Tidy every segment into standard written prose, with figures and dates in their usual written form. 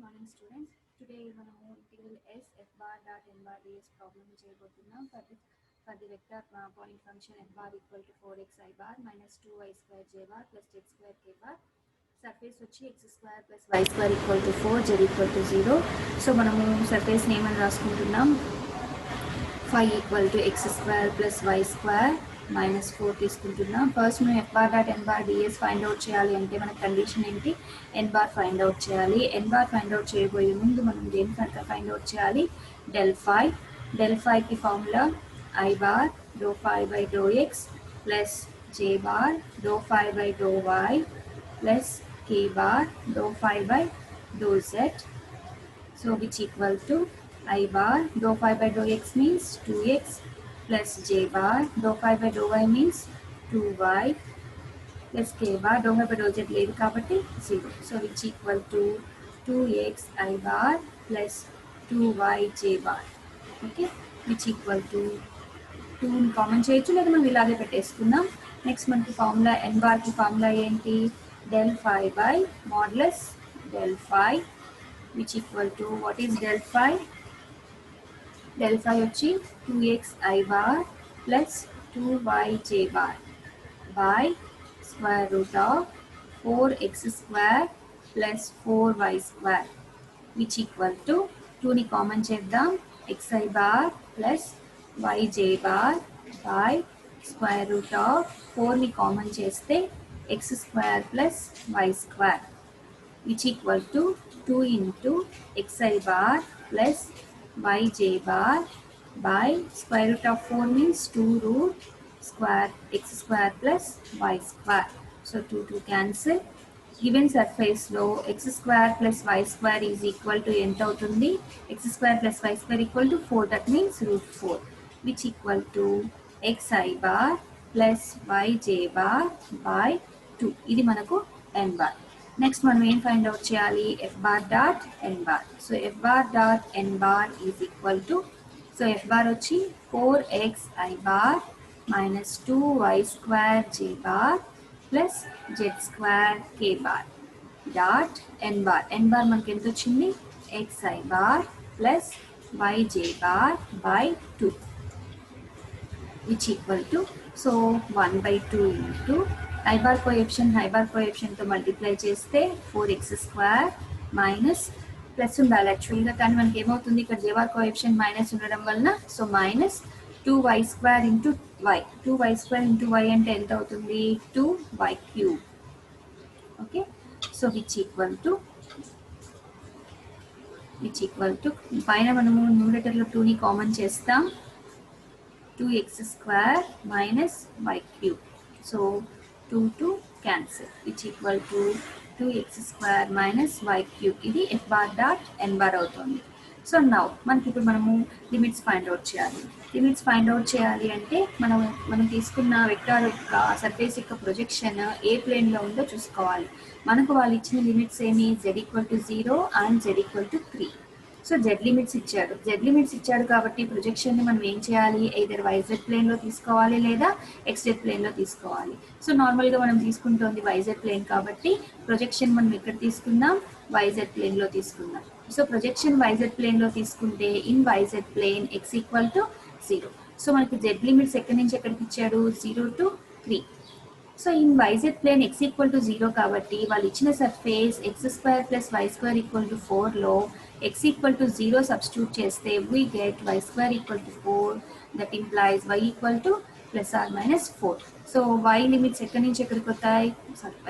morning students. Today మనము integral s f bar dot n bar ds problem చేయబోతున్నాం for the vector point function f bar equal to 4x I bar minus 2y square j bar plus z square k bar. Surface వచ్చి x square plus y square equal to 4 z equal to 0. So మనము surface name అని రాసుకుంటున్నాం. phi equal to x square plus y square minus 4 తీసుకుంటున్నాం. First మనం f bar dot n bar ds find out చేయాలి అంటే మన condition ఏంటి, n bar find out చేయాలి. n bar find out చేయబోయే ముందు మనం దేని కనుక ఫైండ్ అవుట్ చేయాలి, del phi కి formula I bar dou phi by dou x plus j bar dou phi by dou y plus k bar dou phi by dou z. So which equal to I bar dou phi by dou x means 2x plus j bar dou phi by dou y means 2y plus k bar dou phi by dou z లేదు కాబట్టి 0. So which equal to 2x I bar plus 2y j bar. Okay, which equal to 2 common చేయొచ్చు లేదా మనం ఇలాగే పెట్టేసుకుందాం. Next మనకి formula n bar కి formula ఏంటి, del phi by modulus del phi which equal to what is del phi? Del phi వచ్చి 2x I bar plus 2y j bar by square root of 4x square plus 4y square which equal to 2 ని common చేద్దాం, xi bar plus yj bar by square root of 4 ని common చేస్తే x square plus y square which equal to 2 into xi bar plus yj bar by square root of 4 means 2 root square x square plus y square. So 2 cancel. Given surface లో x square plus y square is equal to ఎంత అవుతుంది, x square plus y square equal to 4, that means root 4 which equal to xi bar plus yj bar by 2. ఇది మనకు n bar. Next మనం ఏం find out చేయాలి, f bar dot n bar. So f bar dot n bar is equal to, so f bar వచ్చి 4x I bar minus 2y square j bar plus z square k bar dot n bar. n bar మనకి ఎంత వచ్చింది, xi bar plus yj bar by 2 which equal to, so 1 by 2 into I bar coefficient తో multiply చేస్తే 4x square minus plus ఉండాలి యాక్చువల్గా, కానీ మనకి ఏమవుతుంది ఇక్కడ j bar coefficient మైనస్ ఉండడం వలన, so minus 2y square into y, 2y square into y అంటే ఎంత అవుతుంది, 2y cube. Okay, so which equal to పైన మనము న్యూమరేటర్లో 2 ని కామన్ చేస్తాం, 2x square minus y cube. So 2 cancel which equal to 2x square minus y cube. ఇది f bar dot n bar అవుతుంది. సో నౌ మనకి ఇప్పుడు మనము లిమిట్స్ ఫైండ్ అవుట్ చేయాలి అంటే మనం తీసుకున్న వెక్టార్ యొక్క సర్ఫేస్ యొక్క ప్రొజెక్షన్ ఏ ప్లేన్లో ఉందో చూసుకోవాలి. మనకు వాళ్ళు ఇచ్చిన లిమిట్స్ ఏమి, z equal to 0 and z equal to 3. So z limits ఇచ్చాడు కాబట్టి ప్రొజెక్షన్ని మనం ఏం చేయాలి, ఎయిదర్ yz ప్లేన్లో తీసుకోవాలి లేదా xz ప్లేన్లో తీసుకోవాలి. సో నార్మల్గా మనం తీసుకుంటోంది yz ప్లేన్ కాబట్టి ప్రొజెక్షన్ మనం ఎక్కడ తీసుకుందాం, yz ప్లేన్లో తీసుకుందాం. సో ప్రొజెక్షన్ yz ప్లేన్లో తీసుకుంటే in yz plane x equal to 0. So మనకి z లిమిట్స్ ఎక్కడి నుంచి ఎక్కడికి ఇచ్చాడు, 0 to 3. So in yz plane x equal to 0 కాబట్టి వాళ్ళు ఇచ్చిన surface x square plus y square equal to 4లో x ఈక్వల్ టు 0 సబ్స్టిట్యూట్ చేస్తే we get y square equal to 4, that implies y equal to plus or minus 4. So y limits ఎక్కడి నుంచి ఎక్కడికి వస్తాయి,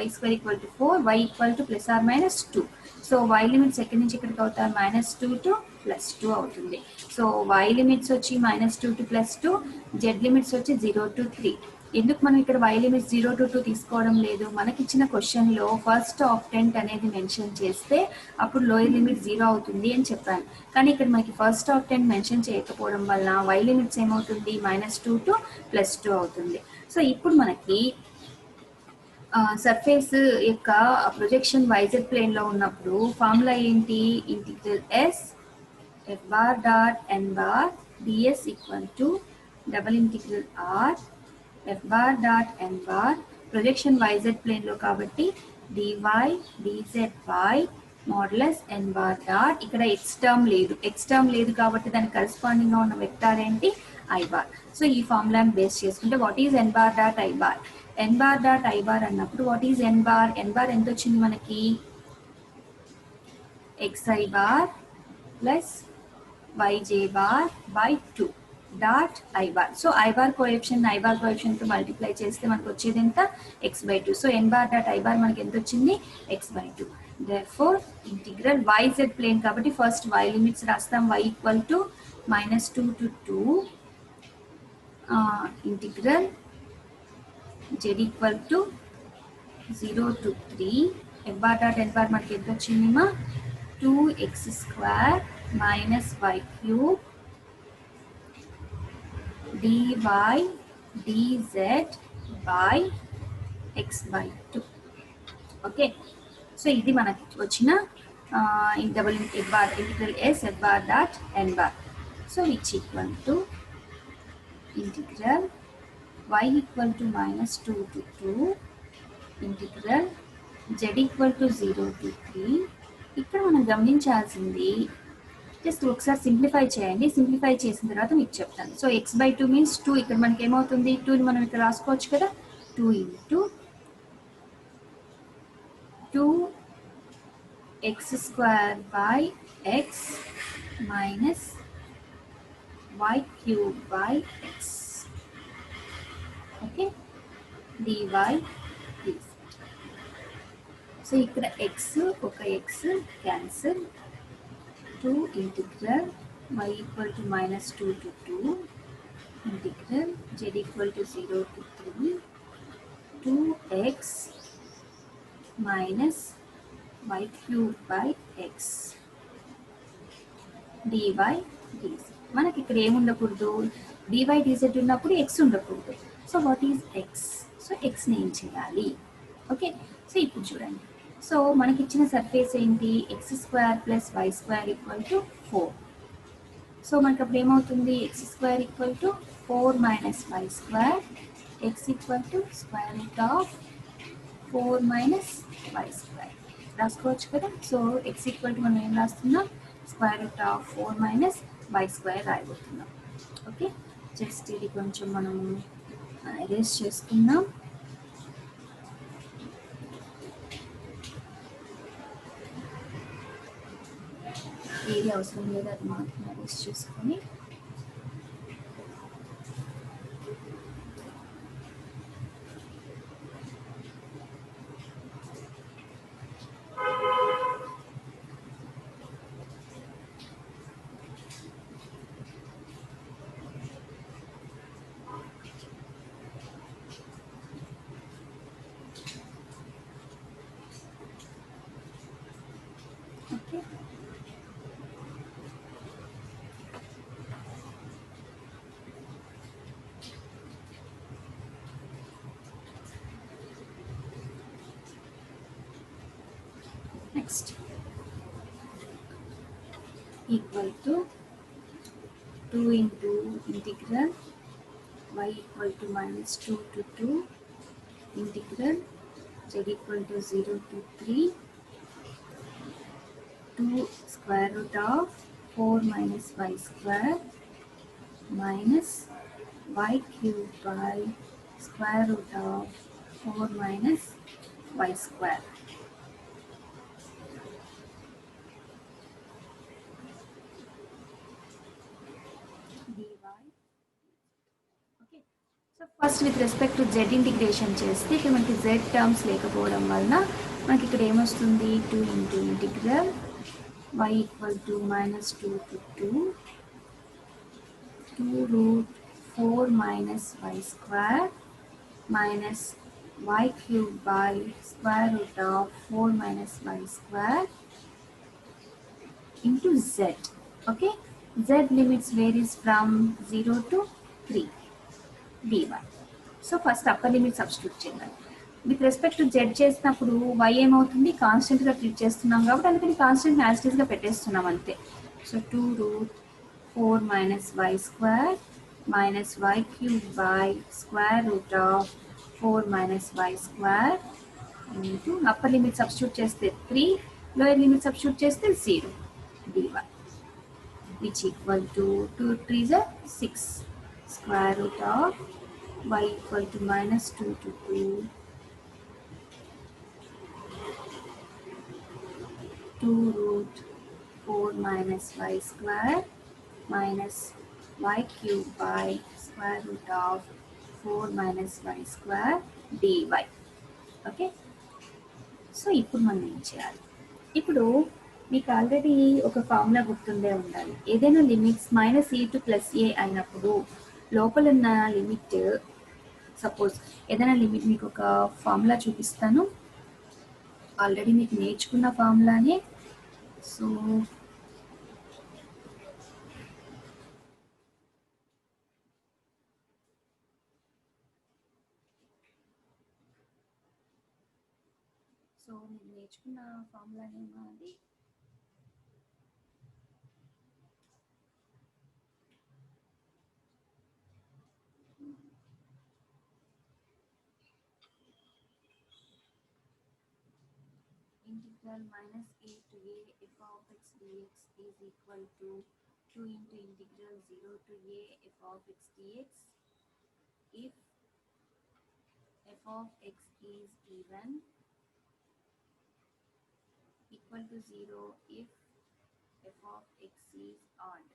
y square equal to 4, y equal to plus or minus 2. So y limits ఎక్కడి నుంచి ఎక్కడికి అవుతాయి, -2 to +2 అవుతుంది. So y limits వచ్చి -2 టు +2, z లిమిట్స్ వచ్చి 0 to 3. ఎందుకు మనం ఇక్కడ y లిమిట్స్ 0 to 2 తీసుకోవడం లేదు, మనకి ఇచ్చిన క్వశ్చన్లో ఫస్ట్ ఆక్టెంట్ అనేది మెన్షన్ చేస్తే అప్పుడు లోయర్ లిమిట్ 0 అవుతుంది అని చెప్పాను. కానీ ఇక్కడ మనకి ఫస్ట్ ఆక్టెంట్ మెన్షన్ చేయకపోవడం వల్ల y లిమిట్స్ ఏమవుతుంది, -2 to +2 అవుతుంది. సో ఇప్పుడు మనకి సర్ఫేస్ యొక్క ప్రొజెక్షన్ yz ప్లేన్లో ఉన్నప్పుడు ఫార్ములా ఏంటి, integral s f bar dot n bar ds equal to double integral r f bar dot n bar projection yz ప్లేన్లో కాబట్టి dy dz by modulus n bar dot ఇక్కడ X term లేదు కాబట్టి దానికి కరెస్పాండింగ్గా ఉన్న వెక్టార్ ఏంటి I bar. So ఈ ఫార్ములాని బేస్ చేసుకుంటే what is n bar dot I bar. n bar dot I bar అన్నప్పుడు వాట్ ఈజ్ n బార్ ఎంత వచ్చింది మనకి xi bar plus yj bar by 2 dot I bar. So I bar coefficient multiply చేస్తే మనకు వచ్చేది ఎంత x/2. So n bar dot I bar మనకి ఎంత వచ్చింది x/2. therefore integral yz plane కాబట్టి ఫస్ట్ y లిమిట్స్ రాస్తాం. y equal to -2 to 2 integral z equal to 0 to 3 f bar dot n bar మనకి ఎంత వచ్చింది మా 2x² minus y cube dy dz by x/2. Okay, so ఇది మనకి వచ్చిన integral s f bar dot n bar. So which equal to integral y equal to -2 to 2 integral z equal to 0 to 3. ఇక్కడ మనం గమనించాల్సింది just ఒకసారి simplify చేయండి. Simplify చేసిన తర్వాత మీకు చెప్తాను. So x/2 means 2. ఇక్కడ మనకి ఏమవుతుంది 2ని మనం ఇక్కడ రాసుకోవచ్చు కదా. 2 into 2x² by x minus y cube by x. Okay, dy dz. So ఇక్కడ x ఒక x cancel. 2 integral y equal to -2 to 2 integral z equal to 0 to 3 2x minus y cube by x dy dz. మనకి ఇక్కడ ఏముండకూడదు dy dz ఉన్నప్పుడు x ఉండకూడదు. So what is x? So xని ఏం చేయాలి? Okay, so ఇప్పుడు చూడండి. సో మనకి ఇచ్చిన సర్ఫేస్ ఏంటి x² plus y² equal to 4. So మనకి అప్పుడు ఏమవుతుంది x² equal to 4 minus y², x equal to square root of 4 minus y² రాసుకోవచ్చు కదా. సో x ఈక్వల్ టు మనం ఏం రాస్తున్నాం square root of 4 minus y² రాయబోతున్నాం. ఓకే, జస్ట్ ఇది కొంచెం మనం ఎరేస్ చేసుకుందాం. ఏది అవసరం లేదు, అది మాత్రం అరెస్ట్ చేసుకొని okay. Next equal to 2 into integral y equal to -2 to 2 integral z equal to 0 to 3 2 square root of 4 minus y² minus y cube by square root of 4 minus y². First with respect to z integration చేస్తే ఇక్కడ మనకి z terms లేకపోవడం వలన మనకి ఇక్కడ ఏమొస్తుంది 2 into integral y equal to -2 to 2 2 root 4 minus y² minus y cube by square root of 4 minus y² into z. Okay, z limits varies from 0 to 3 dy. So first upper limit substitute చేయాలి. With respect to Z చేసినప్పుడు y ఏమవుతుంది కాన్స్టెంట్గా treat చేస్తున్నాం కాబట్టి అందుకని constant యాజిటీస్గా పెట్టేస్తున్నాం అంతే. So 2 root 4 minus y² minus y cube by square root of 4 minus y² into upper limit substitute చేస్తే 3 lower limit substitute చేస్తే 0 dy which equal to 2 3s are 6 square root of y equal to minus 2 to 2 2 root 4 minus y square minus y cube by square root of 4 minus y square dy. Okay, so ఇప్పుడు మనం ఏం చేయాలి? ఇప్పుడు మీకు already ఒక formula గుర్తుండే ఉండాలి. ఏదైనా లిమిట్స్ -e to +a అయినప్పుడు లోపల ఉన్న లిమిట్, సపోజ్ ఏదైనా లిమిట్, మీకు ఒక ఫార్ములా చూపిస్తాను. ఆల్రెడీ మీకు నేర్చుకున్న ఫార్ములానే. సో మీరు నేర్చుకున్న ఫార్ములానే అది. Integral -a to a f of x dx is equal to 2 into integral 0 to a f of x dx if f of x is even, equal to 0 if f of x is odd.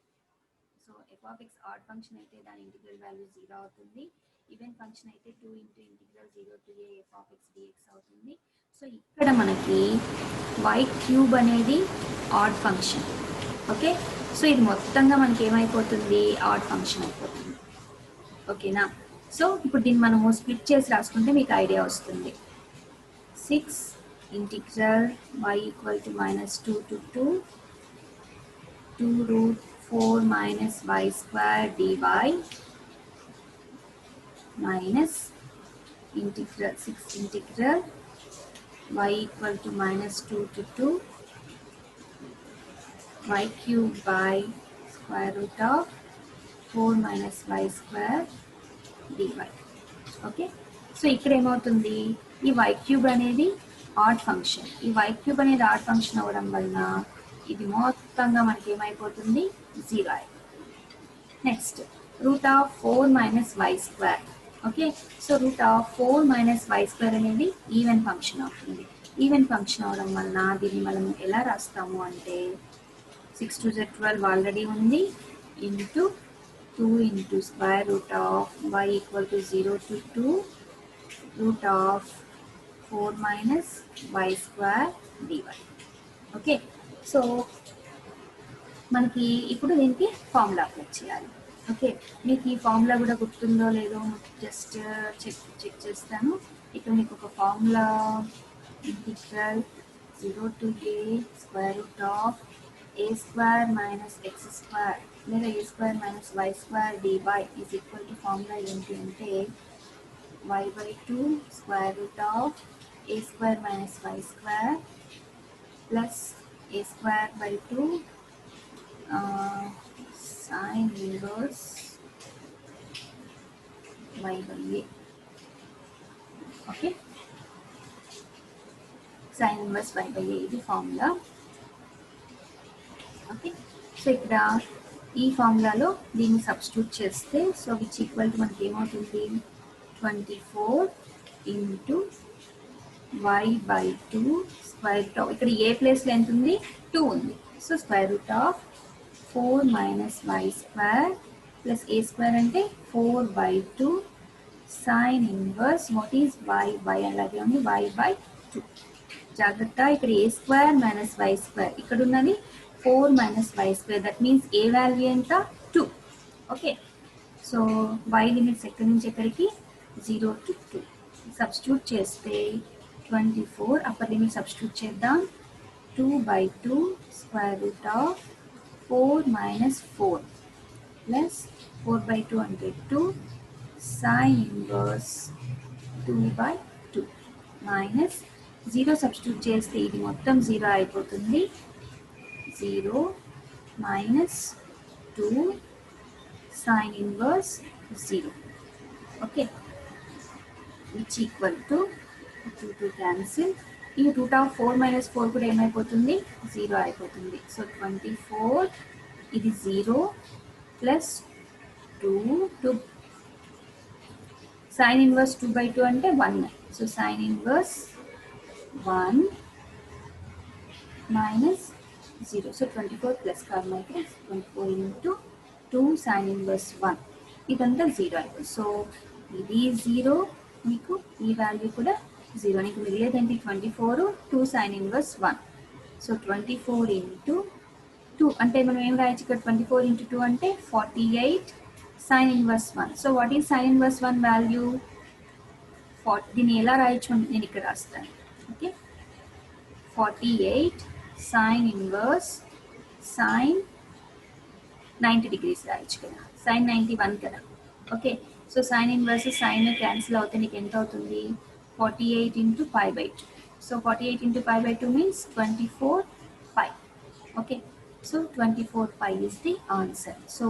So f of x odd function అయితే దాని integral value 0 అవుతుంది. Even function అయితే 2 into integral 0 to a f of x dx అవుతుంది. So ఇక్కడ మనకి y cube అనేది add function. Okay, so ఇది మొత్తంగా మనకి ఏమైపోతుంది? ఆడ్ ఫంక్షన్ అయిపోతుంది. ఓకేనా? సో ఇప్పుడు దీన్ని మనము స్ప్లిట్ చేసి రాసుకుంటే మీకు ఐడియా వస్తుంది. 6 integral y equal to -2 to 2 root 4 minus y square dy minus integral 6 integral y equal to -2 to 2 y cube by square root of 4 minus y square dy. Okay, so ఇక్కడ ఏమవుతుంది? ఈ y cube అనేది add function. ఈ y cube అనేది add function అవ్వడం వలన ఇది మొత్తంగా మనకి ఏమైపోతుంది? 0 అయిపోతుంది. Next route of 4 minus y square. Okay, so root of 4 minus y square అనేది ఈవెన్ ఫంక్షన్ అవుతుంది. ఈవెన్ ఫంక్షన్ అవడం వలన దీన్ని మనం ఎలా రాస్తాము అంటే 6 to 12 ఆల్రెడీ ఉంది, into 2 into square root of y equal to 0 to 2 root of 4 minus y square dy. Okay, so మనకి ఇప్పుడు దీనికి ఫార్ములా అప్లై చేయాలి. ఓకే, మీకు ఈ ఫార్ములా కూడా గుర్తుందో లేదో జస్ట్ చెక్ చేస్తాను. ఇక్కడ మీకు ఒక formula, integral 0 to a square root of a square minus x square లేదా a square minus y square dy is equal to formula ఏంటి అంటే y by 2 square root of a square minus y square plus a square by 2 sin inverse y by a. Okay, sin inverse y by a ఇది formula. Okay, so ఇక్కడ ఈ ఫార్ములాలో దీన్ని substitute చేస్తే so which equal to మనకి ఏమవుతుంది? 24 into y by 2 square root of, ఇక్కడ ఏ ప్లేస్లో ఎంత ఉంది? 2 ఉంది. So square root of 4 minus y square plus a square అంటే 4 by 2 sin inverse what is y అలాగే ఉంది y by 2. జాగ్రత్త, ఇక్కడ a square minus y square, ఇక్కడ ఉన్నది 4 minus y square, that means A value ఎంత? 2. ఓకే, సో y లిమిట్స్ ఎక్కడి నుంచి ఎక్కడికి? 0 to 2. సబ్స్టిట్యూట్ చేస్తే 24, అప్పర్ లిమిట్ సబ్స్టిట్యూట్ చేద్దాం. 2 by 2 square root of 4 minus 4 plus 4 by 2 అంటే 2 sin inverse 2 by 2 minus 0 substitute చేస్తే ఇది మొత్తం 0 అయిపోతుంది. 0 minus 2 sin inverse 0. Okay, which equal to 2 to cancel, ఈ రూట్ ఆఫ్ 4 మైనస్ 4 కూడా ఏమైపోతుంది 0 అయిపోతుంది. సో 24 ఇది 0 ప్లస్ 2 సైన్ ఇన్వర్స్ 2/2 అంటే 1. So sine inverse 1 minus 0. So 24 plus carmichael 24 into 2 sin inverse 1. ఇదంతా 0 అయిపోతుంది. సో ఇది 0, మీకు ఈ వాల్యూ కూడా 0. నీకు మిగిలేదండి 24 2 sin inverse 1. సో 24 into 2 అంటే మనం ఏం రాయొచ్చు ఇక్కడ 24 into 2 అంటే 48 sin inverse 1. So what is sin inverse 1 value? దీన్ని ఎలా రాయొచ్చు నేను ఇక్కడ రాస్తాను. Okay, 48 sin inverse sin 90 degrees రాయొచ్చు కదా, sin 91 కదా. Okay, so sin inverse sin cancel అవుతే నీకు ఎంత అవుతుంది 48 into pi/2. So 48 into pi/2 means 24 pi. Okay, so 24 pi is the answer. So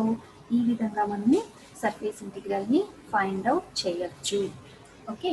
ఈ విధంగా మనము సర్ఫేస్ ఇంటిగ్రల్ని ఫైండ్ అవుట్ చేయొచ్చు. ఓకే.